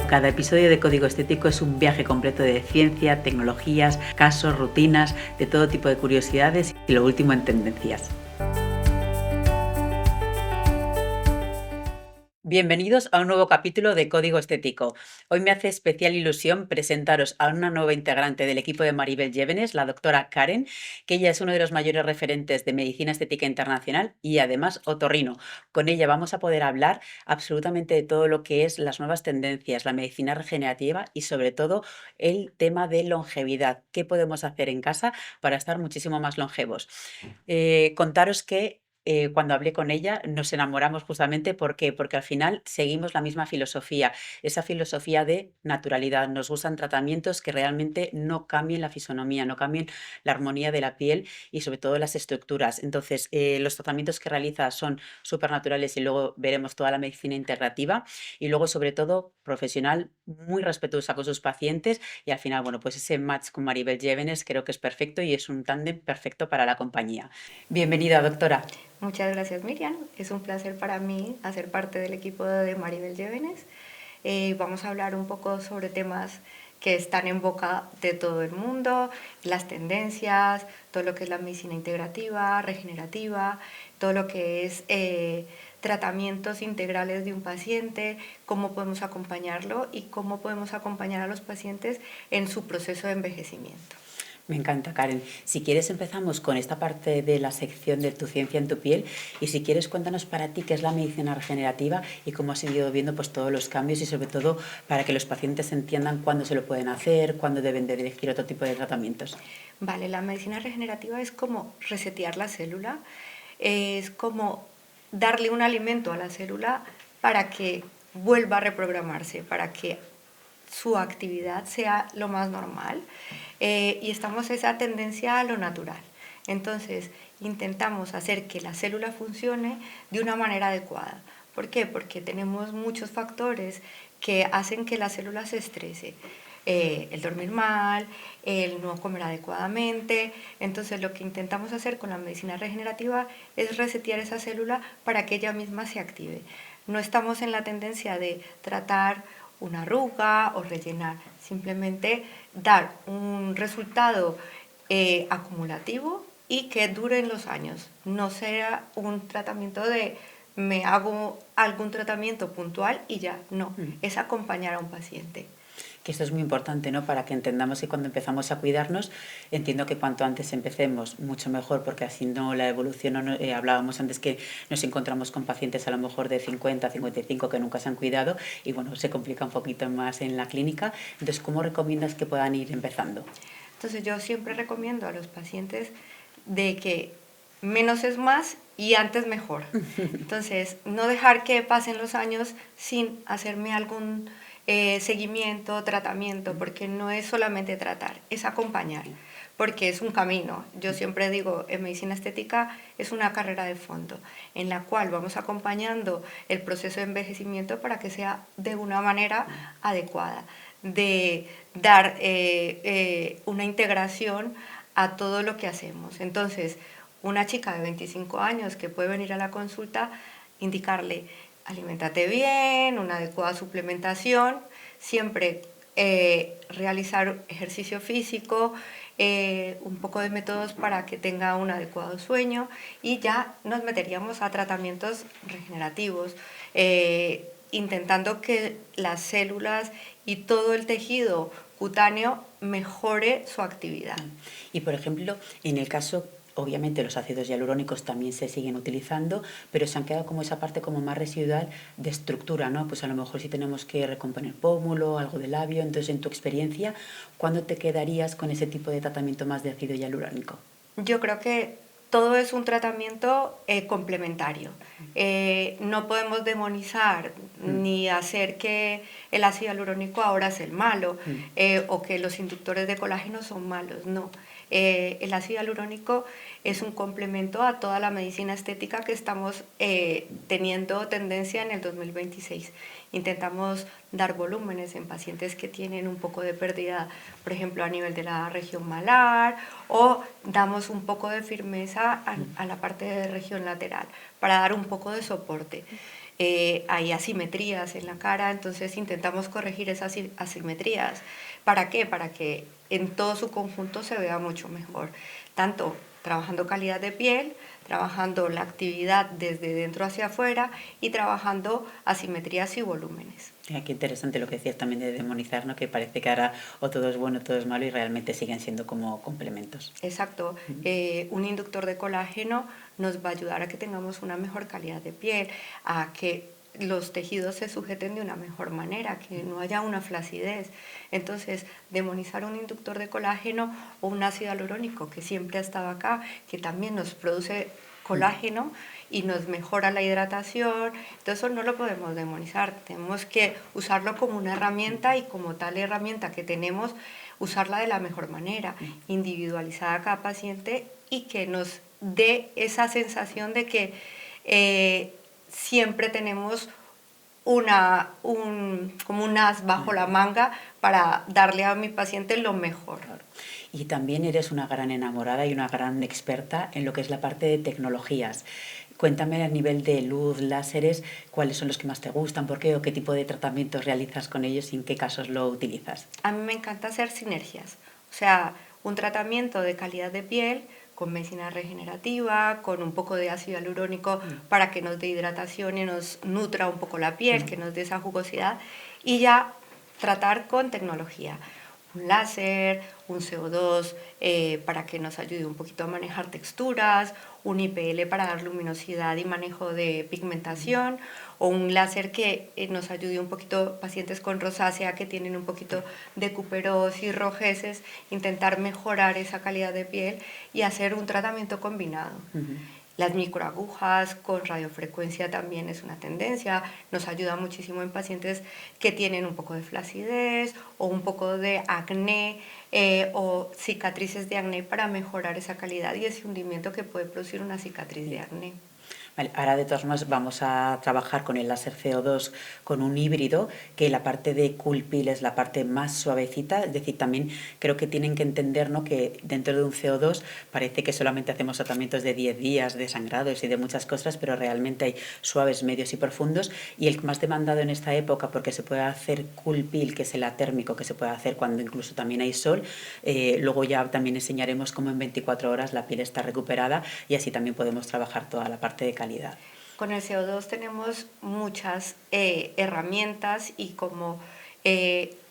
Cada episodio de Código Estético es un viaje completo de ciencia, tecnologías, casos, rutinas, de todo tipo de curiosidades y lo último en tendencias. Bienvenidos a un nuevo capítulo de Código Estético. Hoy me hace especial ilusión presentaros a una nueva integrante del equipo de Maribel Llévenes, la doctora Karen, que ella es uno de los mayores referentes de medicina estética internacional y además otorrino. Con ella vamos a poder hablar absolutamente de todo lo que es las nuevas tendencias, la medicina regenerativa y sobre todo el tema de longevidad. ¿Qué podemos hacer en casa para estar muchísimo más longevos? Contaros que cuando hablé con ella nos enamoramos justamente. ¿Por qué? Porque al final seguimos la misma filosofía, esa filosofía de naturalidad. Nos gustan tratamientos que realmente no cambien la fisonomía, no cambien la armonía de la piel y sobre todo las estructuras. Entonces, los tratamientos que realiza son súper naturales y luego veremos toda la medicina integrativa y luego sobre todo profesional, muy respetuosa con sus pacientes y al final, bueno, pues ese match con Maribel Llévenes creo que es perfecto y es un tándem perfecto para la compañía. Bienvenida, doctora. Muchas gracias, Miriam. Es un placer para mí hacer parte del equipo de Maribel Llévenes. Vamos a hablar un poco sobre temas que están en boca de todo el mundo, las tendencias, todo lo que es la medicina integrativa, regenerativa, todo lo que es tratamientos integrales de un paciente, cómo podemos acompañarlo y cómo podemos acompañar a los pacientes en su proceso de envejecimiento. Me encanta, Karen. Si quieres empezamos con esta parte de la sección de tu ciencia en tu piel y si quieres cuéntanos para ti qué es la medicina regenerativa y cómo has ido viendo pues todos los cambios y sobre todo para que los pacientes entiendan cuándo se lo pueden hacer, cuándo deben de elegir otro tipo de tratamientos. Vale, la medicina regenerativa es como resetear la célula, es como darle un alimento a la célula para que vuelva a reprogramarse, para que su actividad sea lo más normal y estamos esa tendencia a lo natural. Entonces, intentamos hacer que la célula funcione de una manera adecuada. ¿Por qué? Porque tenemos muchos factores que hacen que la célula se estrese. El dormir mal, el no comer adecuadamente. Entonces, lo que intentamos hacer con la medicina regenerativa es resetear esa célula para que ella misma se active. No estamos en la tendencia de tratar una arruga o rellenar, simplemente dar un resultado acumulativo y que dure en los años. No sea un tratamiento de me hago algún tratamiento puntual y ya, no, es acompañar a un paciente. Que esto es muy importante, ¿no? Para que entendamos que cuando empezamos a cuidarnos, entiendo que cuanto antes empecemos, mucho mejor, porque así no la evolución, no, hablábamos antes que nos encontramos con pacientes a lo mejor de 50, 55 que nunca se han cuidado y bueno, se complica un poquito más en la clínica. Entonces, ¿cómo recomiendas que puedan ir empezando? Entonces yo siempre recomiendo a los pacientes de que menos es más y antes mejor. Entonces, no dejar que pasen los años sin hacerme algún seguimiento, tratamiento, porque no es solamente tratar, es acompañar, porque es un camino. Yo siempre digo, en medicina estética es una carrera de fondo, en la cual vamos acompañando el proceso de envejecimiento para que sea de una manera adecuada, de dar una integración a todo lo que hacemos. Entonces, una chica de 25 años que puede venir a la consulta, indicarle, aliméntate bien, una adecuada suplementación, siempre realizar ejercicio físico, un poco de métodos para que tenga un adecuado sueño y ya nos meteríamos a tratamientos regenerativos, intentando que las células y todo el tejido cutáneo mejore su actividad. Y por ejemplo, en el caso, obviamente los ácidos hialurónicos también se siguen utilizando, pero se han quedado como esa parte como más residual de estructura, ¿no? Pues a lo mejor si tenemos que recomponer pómulo, algo de labio. Entonces, en tu experiencia, ¿cuándo te quedarías con ese tipo de tratamiento más de ácido hialurónico? Yo creo que todo es un tratamiento complementario. No podemos demonizar ni hacer que el ácido hialurónico ahora es el malo o que los inductores de colágeno son malos. No. El ácido hialurónico es un complemento a toda la medicina estética que estamos teniendo tendencia en el 2026. Intentamos dar volúmenes en pacientes que tienen un poco de pérdida, por ejemplo, a nivel de la región malar, o damos un poco de firmeza a la parte de región lateral para dar un poco de soporte. hay asimetrías en la cara, entonces intentamos corregir esas asimetrías. ¿Para qué? Para que en todo su conjunto se vea mucho mejor, tanto trabajando calidad de piel, trabajando la actividad desde dentro hacia afuera y trabajando asimetrías y volúmenes. Qué interesante lo que decías también de demonizar, ¿no? Que parece que ahora o todo es bueno o todo es malo y realmente siguen siendo como complementos. Exacto. Un inductor de colágeno nos va a ayudar a que tengamos una mejor calidad de piel, a que los tejidos se sujeten de una mejor manera, que no haya una flacidez. Entonces, demonizar un inductor de colágeno o un ácido hialurónico que siempre ha estado acá, que también nos produce colágeno y nos mejora la hidratación, entonces eso no lo podemos demonizar, tenemos que usarlo como una herramienta y como tal herramienta que tenemos, usarla de la mejor manera, individualizada a cada paciente y que nos dé esa sensación de que siempre tenemos como un as bajo la manga para darle a mi paciente lo mejor. Claro. Y también eres una gran enamorada y una gran experta en lo que es la parte de tecnologías. Cuéntame a nivel de luz, láseres, cuáles son los que más te gustan, por qué o qué tipo de tratamientos realizas con ellos y en qué casos lo utilizas. A mí me encanta hacer sinergias, o sea, un tratamiento de calidad de piel con medicina regenerativa, con un poco de ácido hialurónico para que nos dé hidratación y nos nutra un poco la piel, que nos dé esa jugosidad, y ya tratar con tecnología. Un láser, un CO2 para que nos ayude un poquito a manejar texturas, un IPL para dar luminosidad y manejo de pigmentación, o un láser que nos ayude un poquito, pacientes con rosácea que tienen un poquito de cuperosis, rojeces, intentar mejorar esa calidad de piel y hacer un tratamiento combinado. Las microagujas con radiofrecuencia también es una tendencia, nos ayuda muchísimo en pacientes que tienen un poco de flacidez o un poco de acné o cicatrices de acné para mejorar esa calidad y ese hundimiento que puede producir una cicatriz de acné. Vale, ahora de todas formas vamos a trabajar con el láser CO2 con un híbrido, que la parte de Coolpeel es la parte más suavecita, es decir, también creo que tienen que entender, ¿no?, que dentro de un CO2 parece que solamente hacemos tratamientos de 10 días de sangrados y de muchas cosas, pero realmente hay suaves, medios y profundos, y el más demandado en esta época, porque se puede hacer Coolpeel, que es el atérmico, que se puede hacer cuando incluso también hay sol, luego ya también enseñaremos cómo en 24 horas la piel está recuperada y así también podemos trabajar toda la parte de calidad. Con el CO2 tenemos muchas herramientas y como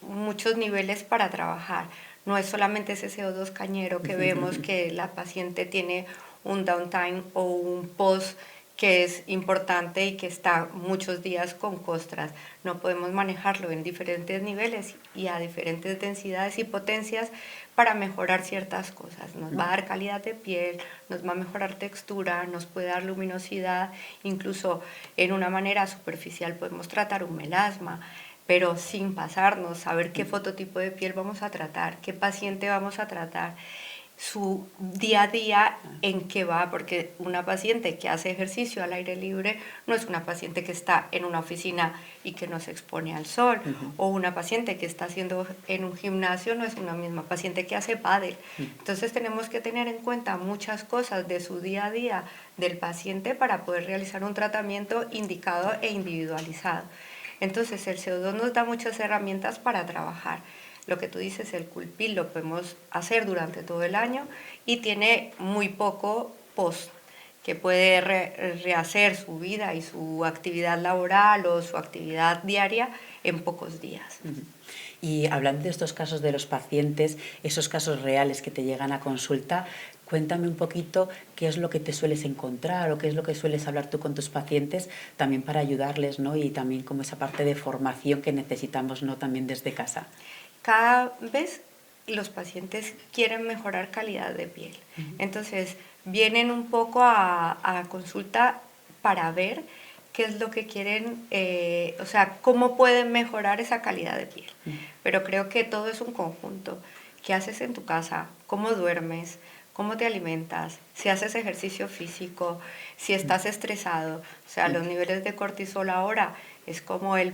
muchos niveles para trabajar. No es solamente ese CO2 cañero que vemos que la paciente tiene un downtime o un post que es importante y que está muchos días con costras. No podemos manejarlo en diferentes niveles y a diferentes densidades y potencias para mejorar ciertas cosas. Nos va a dar calidad de piel, nos va a mejorar textura, nos puede dar luminosidad, incluso en una manera superficial podemos tratar un melasma, pero sin pasarnos, saber qué fototipo de piel vamos a tratar, qué paciente vamos a tratar, su día a día en qué va, porque una paciente que hace ejercicio al aire libre no es una paciente que está en una oficina y que no se expone al sol, o una paciente que está haciendo en un gimnasio no es una misma paciente que hace pádel. Entonces tenemos que tener en cuenta muchas cosas de su día a día del paciente para poder realizar un tratamiento indicado e individualizado. Entonces el CO2 nos da muchas herramientas para trabajar. Lo que tú dices, el Coolpeel lo podemos hacer durante todo el año y tiene muy poco post, que puede rehacer su vida y su actividad laboral o su actividad diaria en pocos días. Y hablando de estos casos de los pacientes, esos casos reales que te llegan a consulta, cuéntame un poquito qué es lo que te sueles encontrar o qué es lo que sueles hablar tú con tus pacientes también para ayudarles, ¿no? Y también como esa parte de formación que necesitamos, ¿no?, también desde casa. Cada vez los pacientes quieren mejorar calidad de piel. Entonces, vienen un poco a consulta para ver qué es lo que quieren, o sea, cómo pueden mejorar esa calidad de piel. Pero creo que todo es un conjunto. ¿Qué haces en tu casa? ¿Cómo duermes? ¿Cómo te alimentas? Si haces ejercicio físico, si estás estresado, o sea, los niveles de cortisol ahora es como el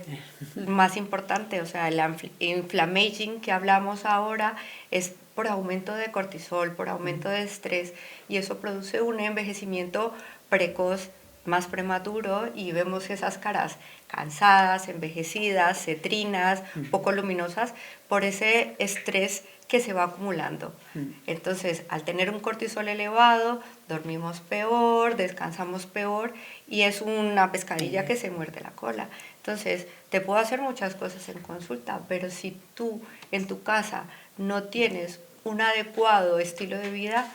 más importante, o sea, el inflammation que hablamos ahora es por aumento de cortisol, por aumento de estrés, y eso produce un envejecimiento precoz más prematuro y vemos esas caras cansadas, envejecidas, cetrinas, poco luminosas, por ese estrés que se va acumulando. Entonces, al tener un cortisol elevado, dormimos peor, descansamos peor y es una pescadilla que se muerde la cola. Entonces, te puedo hacer muchas cosas en consulta, pero si tú en tu casa no tienes un adecuado estilo de vida,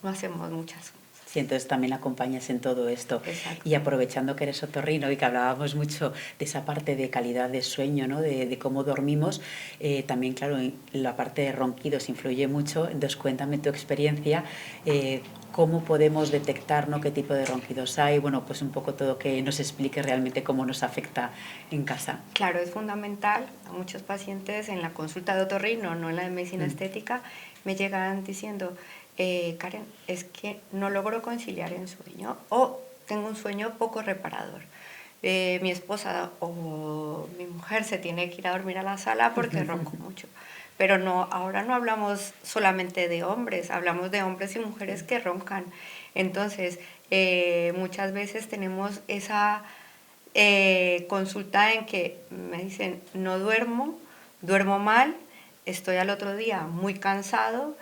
no hacemos muchas. Sí, entonces también acompañas en todo esto. Exacto. Y aprovechando que eres otorrino y que hablábamos mucho de esa parte de calidad de sueño, ¿no? de cómo dormimos, también, claro, la parte de ronquidos influye mucho. Entonces, cuéntame tu experiencia, cómo podemos detectar, ¿no? qué tipo de ronquidos hay, bueno, pues un poco todo, que nos explique realmente cómo nos afecta en casa. Claro, es fundamental. A muchos pacientes en la consulta de otorrino, no en la de medicina estética, me llegan diciendo, Karen, es que no logro conciliar el sueño o tengo un sueño poco reparador. Mi esposa o mi mujer se tiene que ir a dormir a la sala porque ronco mucho. Pero no, ahora no hablamos solamente de hombres, hablamos de hombres y mujeres que roncan. Entonces, muchas veces tenemos esa consulta en que me dicen, no duermo, duermo mal, estoy al otro día muy cansado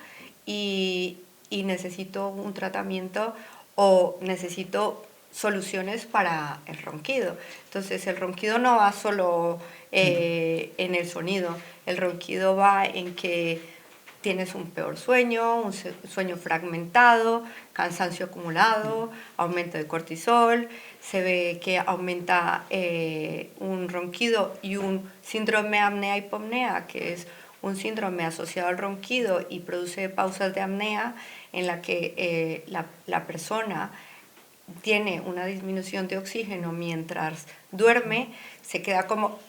y necesito un tratamiento o necesito soluciones para el ronquido. Entonces el ronquido no va solo en el sonido, el ronquido va en que tienes un peor sueño, un sueño fragmentado, cansancio acumulado, aumento de cortisol, se ve que aumenta un ronquido y un síndrome apnea-hipopnea, que es un síndrome asociado al ronquido y produce pausas de apnea en la que la persona tiene una disminución de oxígeno mientras duerme, se queda como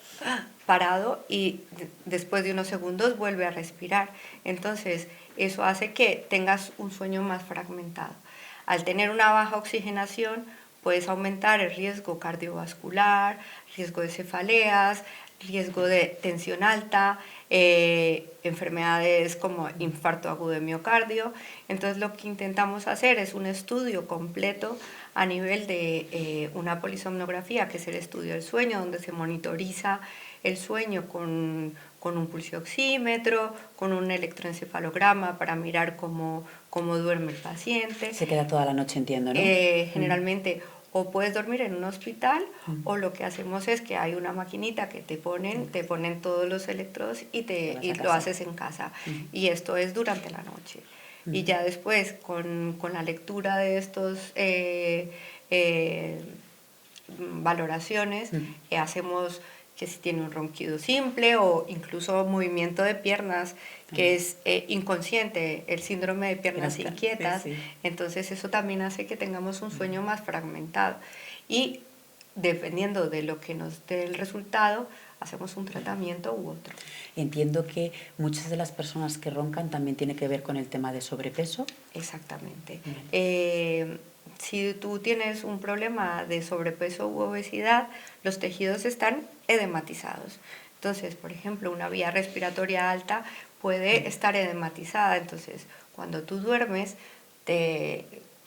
parado y después de unos segundos vuelve a respirar. Entonces, eso hace que tengas un sueño más fragmentado. Al tener una baja oxigenación, puedes aumentar el riesgo cardiovascular, riesgo de cefaleas, riesgo de tensión alta, enfermedades como infarto agudo de miocardio. Entonces lo que intentamos hacer es un estudio completo a nivel de una polisomnografía, que es el estudio del sueño, donde se monitoriza el sueño con un pulsioxímetro, con un electroencefalograma para mirar cómo duerme el paciente. Se queda toda la noche, entiendo, ¿no? Generalmente o puedes dormir en un hospital o lo que hacemos es que hay una maquinita que te ponen todos los electrodos y lo haces en casa. Y esto es durante la noche. Y ya después, con la lectura de estos valoraciones, hacemos que si tiene un ronquido simple o incluso movimiento de piernas, que es inconsciente, el síndrome de piernas inquietas. Sí. Entonces eso también hace que tengamos un sueño más fragmentado. Y dependiendo de lo que nos dé el resultado, hacemos un tratamiento u otro. Entiendo que muchas de las personas que roncan también tiene que ver con el tema de sobrepeso. Exactamente. Si tú tienes un problema de sobrepeso u obesidad, los tejidos están edematizados. Entonces, por ejemplo, una vía respiratoria alta puede estar edematizada. Entonces, cuando tú duermes,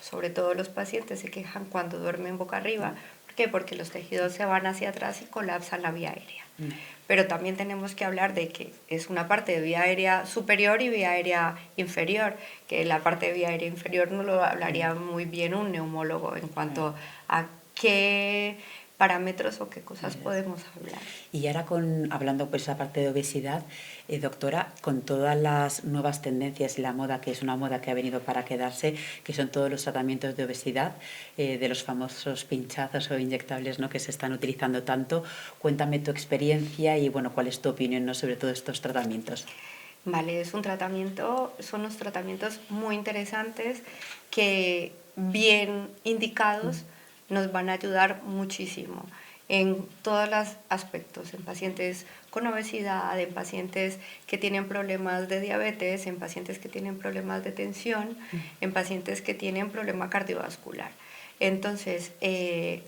sobre todo los pacientes se quejan cuando duermen boca arriba. ¿Por qué? Porque los tejidos se van hacia atrás y colapsan la vía aérea. Pero también tenemos que hablar de que es una parte de vía aérea superior y vía aérea inferior, que la parte de vía aérea inferior no lo hablaría muy bien un neumólogo en cuanto a qué parámetros o qué cosas podemos hablar. Y ahora hablando pues esa parte de obesidad, doctora, con todas las nuevas tendencias y la moda, que es una moda que ha venido para quedarse, que son todos los tratamientos de obesidad, de los famosos pinchazos o inyectables, ¿no? que se están utilizando tanto, cuéntame tu experiencia y bueno, cuál es tu opinión, ¿no? sobre todos estos tratamientos. Vale, son unos tratamientos muy interesantes que bien indicados nos van a ayudar muchísimo en todos los aspectos, en pacientes con obesidad, en pacientes que tienen problemas de diabetes, en pacientes que tienen problemas de tensión, en pacientes que tienen problema cardiovascular. Entonces,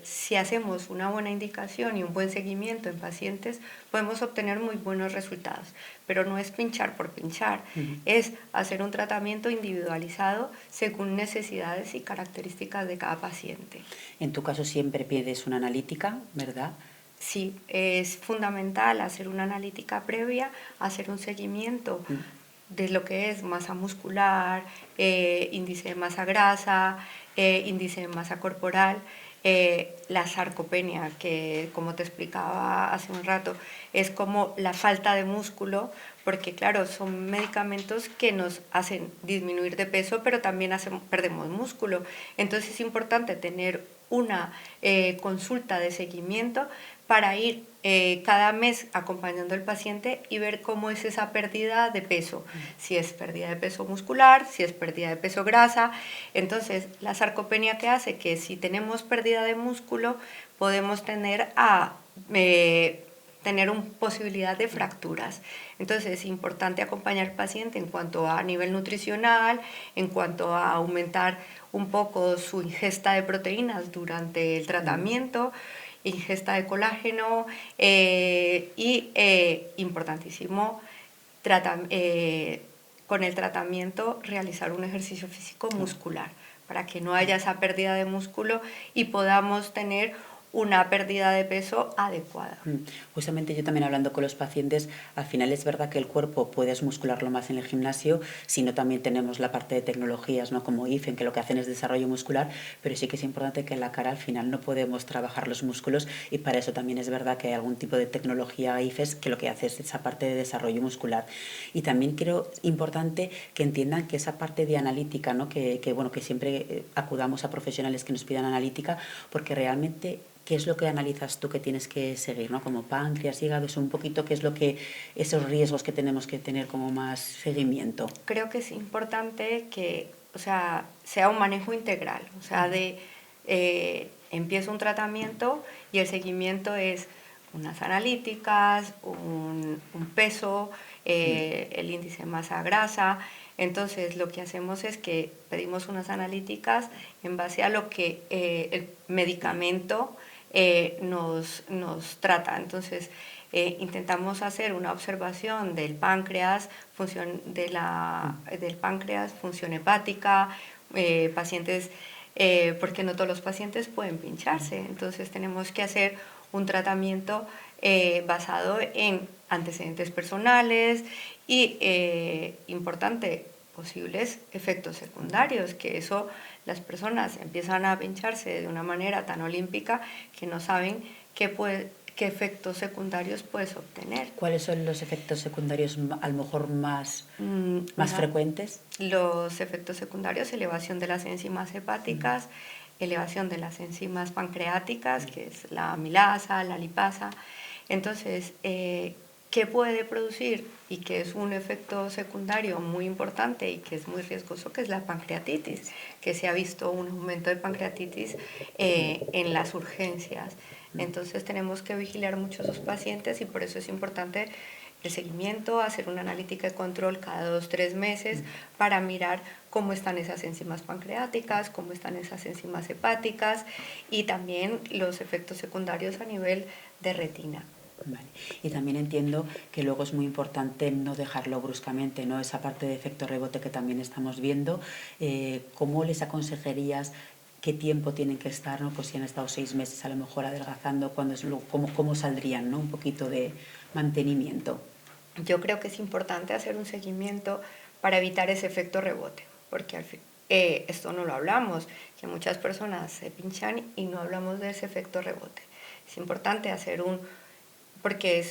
si hacemos una buena indicación y un buen seguimiento en pacientes, podemos obtener muy buenos resultados. Pero no es pinchar por pinchar, es hacer un tratamiento individualizado según necesidades y características de cada paciente. En tu caso siempre pides una analítica, ¿verdad? Sí, es fundamental hacer una analítica previa, hacer un seguimiento de lo que es masa muscular, índice de masa grasa, índice de masa corporal, la sarcopenia, que como te explicaba hace un rato, es como la falta de músculo, porque claro, son medicamentos que nos hacen disminuir de peso, pero también perdemos músculo. Entonces es importante tener una consulta de seguimiento para ir cada mes acompañando al paciente y ver cómo es esa pérdida de peso, si es pérdida de peso muscular, si es pérdida de peso grasa. Entonces, la sarcopenia que hace que si tenemos pérdida de músculo, podemos tener una posibilidad de fracturas. Entonces es importante acompañar al paciente en cuanto a nivel nutricional, en cuanto a aumentar un poco su ingesta de proteínas durante el tratamiento, ingesta de colágeno y, importantísimo, con el tratamiento realizar un ejercicio físico muscular para que no haya esa pérdida de músculo y podamos tener una pérdida de peso adecuada. Justamente yo también hablando con los pacientes, al final es verdad que el cuerpo puedes muscularlo más en el gimnasio, sino también tenemos la parte de tecnologías, ¿no? Como IFEN, que lo que hacen es desarrollo muscular, pero sí que es importante que en la cara al final no podemos trabajar los músculos y para eso también es verdad que hay algún tipo de tecnología IFES que lo que hace es esa parte de desarrollo muscular. Y también creo importante que entiendan que esa parte de analítica, ¿no? Bueno, que siempre acudamos a profesionales que nos pidan analítica, porque realmente ¿qué es lo que analizas tú que tienes que seguir, ¿no? Como páncreas, hígado, es un poquito qué es lo que, esos riesgos que tenemos que tener como más seguimiento. Creo que es importante que, o sea, sea un manejo integral, o sea, empiezo un tratamiento y el seguimiento es unas analíticas, un peso, el índice de masa grasa. Entonces, lo que hacemos es que pedimos unas analíticas en base a lo que el medicamento nos trata. Entonces, intentamos hacer una observación del páncreas, del páncreas, función hepática, pacientes, porque no todos los pacientes pueden pincharse. Entonces, tenemos que hacer un tratamiento basado en antecedentes personales y, importante, posibles efectos secundarios, que eso las personas empiezan a pincharse de una manera tan olímpica que no saben qué efectos secundarios puedes obtener. ¿Cuáles son los efectos secundarios a lo mejor más frecuentes? Los efectos secundarios, elevación de las enzimas hepáticas, elevación de las enzimas pancreáticas, que es la amilasa, la lipasa. Entonces, ¿qué puede producir? Y que es un efecto secundario muy importante y que es muy riesgoso, que es la pancreatitis, que se ha visto un aumento de pancreatitis en las urgencias. Entonces tenemos que vigilar mucho a esos pacientes y por eso es importante el seguimiento, hacer una analítica de control cada 2-3 meses para mirar cómo están esas enzimas pancreáticas, cómo están esas enzimas hepáticas y también los efectos secundarios a nivel de retina. Vale. Y también entiendo que luego es muy importante no dejarlo bruscamente, ¿no? Esa parte de efecto rebote que también estamos viendo. ¿Cómo les aconsejarías qué tiempo tienen que estar, ¿no? Pues si han estado 6 meses a lo mejor adelgazando, cómo saldrían, ¿no? Un poquito de mantenimiento. Yo creo que es importante hacer un seguimiento para evitar ese efecto rebote, porque esto no lo hablamos, que muchas personas se pinchan y no hablamos de ese efecto rebote. Es importante hacer porque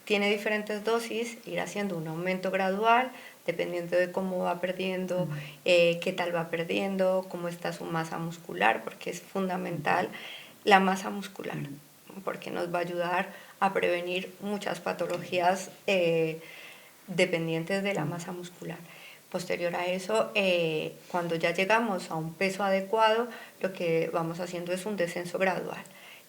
tiene diferentes dosis, ir haciendo un aumento gradual, dependiendo de cómo va perdiendo, qué tal va perdiendo, cómo está su masa muscular, porque es fundamental la masa muscular, porque nos va a ayudar a prevenir muchas patologías dependientes de la masa muscular. Posterior a eso, cuando ya llegamos a un peso adecuado, lo que vamos haciendo es un descenso gradual.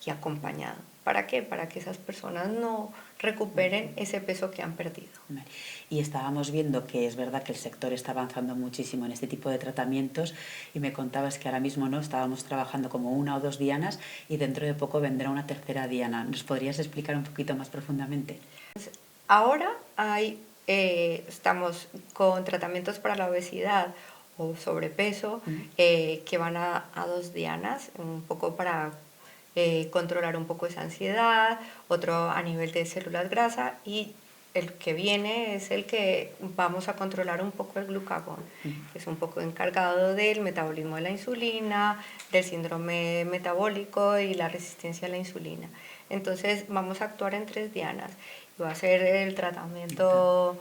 y acompañado. ¿Para qué? Para que esas personas no recuperen ese peso que han perdido. Vale. Y estábamos viendo que es verdad que el sector está avanzando muchísimo en este tipo de tratamientos y me contabas que ahora mismo no estábamos trabajando como 1 o 2 dianas y dentro de poco vendrá una tercera diana. ¿Nos podrías explicar un poquito más profundamente? Ahora estamos con tratamientos para la obesidad o sobrepeso que van a 2 dianas, un poco para controlar un poco esa ansiedad, otro a nivel de células grasa, y el que viene es el que vamos a controlar un poco el glucagón, que es un poco encargado del metabolismo de la insulina, del síndrome metabólico y la resistencia a la insulina. Entonces vamos a actuar en 3 dianas y va a ser el tratamiento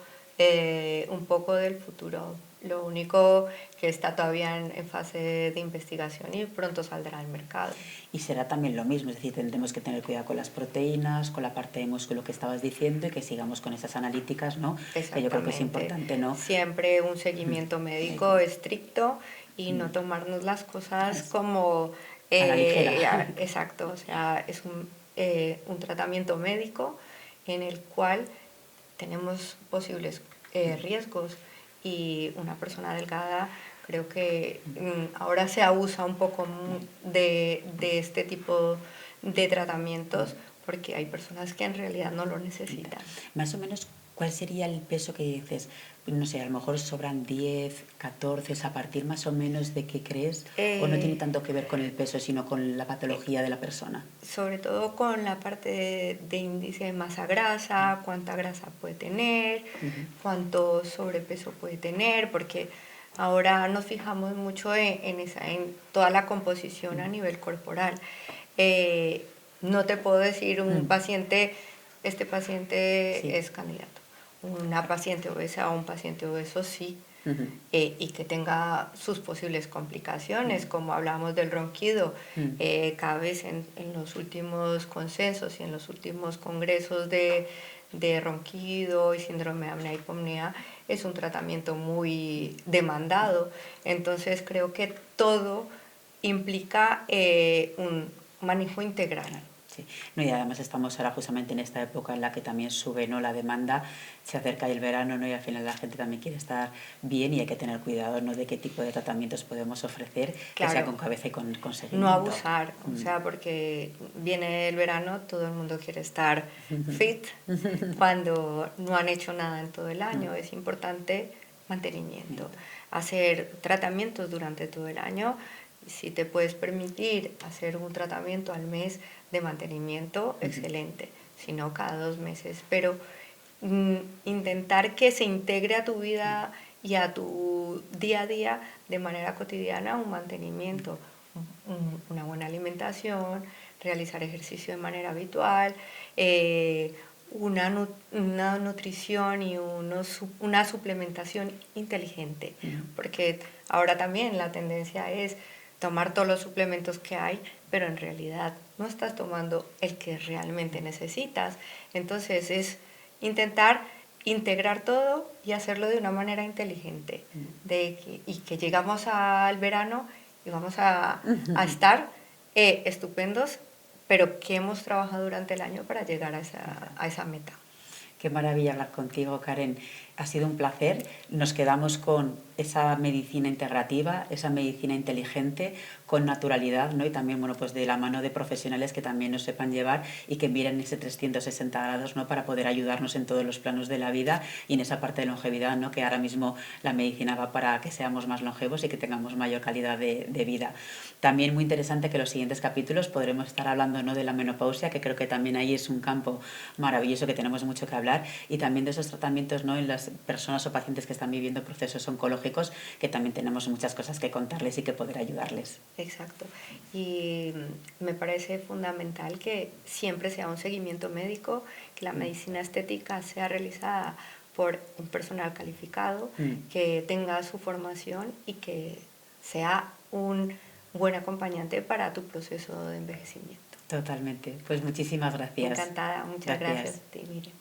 un poco del futuro. Lo único que está todavía en fase de investigación y pronto saldrá al mercado. Y será también lo mismo, es decir, tendremos que tener cuidado con las proteínas, con la parte de músculo que estabas diciendo y que sigamos con esas analíticas, ¿no? Que yo creo que es importante, ¿no? Siempre un seguimiento médico estricto y no tomarnos las cosas como... a la ligera. Exacto, o sea, es un tratamiento médico en el cual tenemos posibles riesgos y una persona delgada creo que ahora se abusa un poco de este tipo de tratamientos porque hay personas que en realidad no lo necesitan. Más o menos, ¿cuál sería el peso que dices? No sé, a lo mejor sobran 10, 14, ¿a partir más o menos de qué crees? ¿O no tiene tanto que ver con el peso, sino con la patología de la persona? Sobre todo con la parte de índice de masa grasa, cuánta grasa puede tener, cuánto sobrepeso puede tener, porque ahora nos fijamos mucho en toda la composición a nivel corporal. No te puedo decir un paciente, este paciente es candidato. Una paciente obesa o un paciente obeso sí, y que tenga sus posibles complicaciones, como hablamos del ronquido. Cada vez en los últimos consensos y en los últimos congresos de ronquido y síndrome de apnea-hipopnea es un tratamiento muy demandado. Entonces creo que todo implica un manejo integral. Sí. No, y además estamos ahora justamente en esta época en la que también sube, ¿no?, la demanda, se acerca el verano, ¿no?, y al final la gente también quiere estar bien y hay que tener cuidado, ¿no?, de qué tipo de tratamientos podemos ofrecer, que sea con cabeza y con seguimiento. No abusar, o sea, porque viene el verano, todo el mundo quiere estar fit cuando no han hecho nada en todo el año. Es importante mantenimiento, hacer tratamientos durante todo el año. Si te puedes permitir hacer un tratamiento al mes de mantenimiento, excelente, si no cada 2 meses, pero intentar que se integre a tu vida y a tu día a día de manera cotidiana un mantenimiento, una buena alimentación, realizar ejercicio de manera habitual, una nutrición y una suplementación inteligente, porque ahora también la tendencia es tomar todos los suplementos que hay, pero en realidad no estás tomando el que realmente necesitas. Entonces es intentar integrar todo y hacerlo de una manera inteligente, y que llegamos al verano y vamos a estar estupendos, pero que hemos trabajado durante el año para llegar a esa meta. Qué maravilla hablar contigo, Karen. Ha sido un placer. Nos quedamos con esa medicina integrativa, esa medicina inteligente, con naturalidad, ¿no? Y también, bueno, pues de la mano de profesionales que también nos sepan llevar y que miren ese 360 grados, ¿no?, para poder ayudarnos en todos los planos de la vida y en esa parte de longevidad, ¿no?, que ahora mismo la medicina va para que seamos más longevos y que tengamos mayor calidad de vida. También muy interesante que en los siguientes capítulos podremos estar hablando, ¿no?, de la menopausia, que creo que también ahí es un campo maravilloso que tenemos mucho que hablar, y también de esos tratamientos, ¿no?, en las personas o pacientes que están viviendo procesos oncológicos, que también tenemos muchas cosas que contarles y que poder ayudarles. Exacto. Y me parece fundamental que siempre sea un seguimiento médico, que la medicina estética sea realizada por un personal calificado, que tenga su formación y que sea un buen acompañante para tu proceso de envejecimiento. Totalmente. Pues muchísimas gracias. Encantada, muchas gracias a ti, Miriam.